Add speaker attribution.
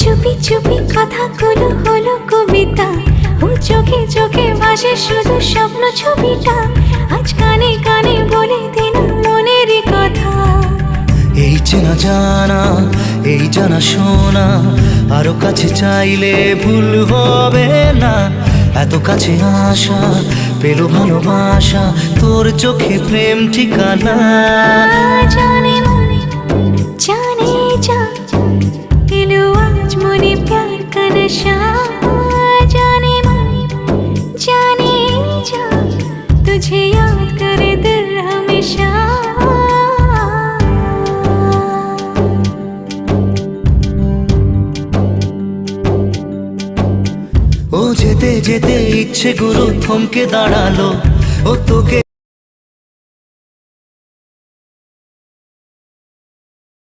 Speaker 1: চুপি চুপি কথাগুলো হলো কবিতা, ও চোখে চোখে ভাসে শুধু স্বপ্ন ছবিটা, আজ কানে কানে বলে দিলাম মনের কথা।
Speaker 2: এই চেনা জানা, এই জানা শোনা, আরো কাছে চাইলে ভুল হবে না। এত কাছে আসা পেল ভালোবাসা, তোর চোখে প্রেম ঠিকানা।
Speaker 1: জানে মনে জানে जा दिलो आज मने प्यार का नशा, जाने मन जाने जा तुझे याद करे दिल हमेशा।
Speaker 2: ও যেতে যেতে ইচ্ছে গুরু থমকে দাঁড়ালো, ও তোকে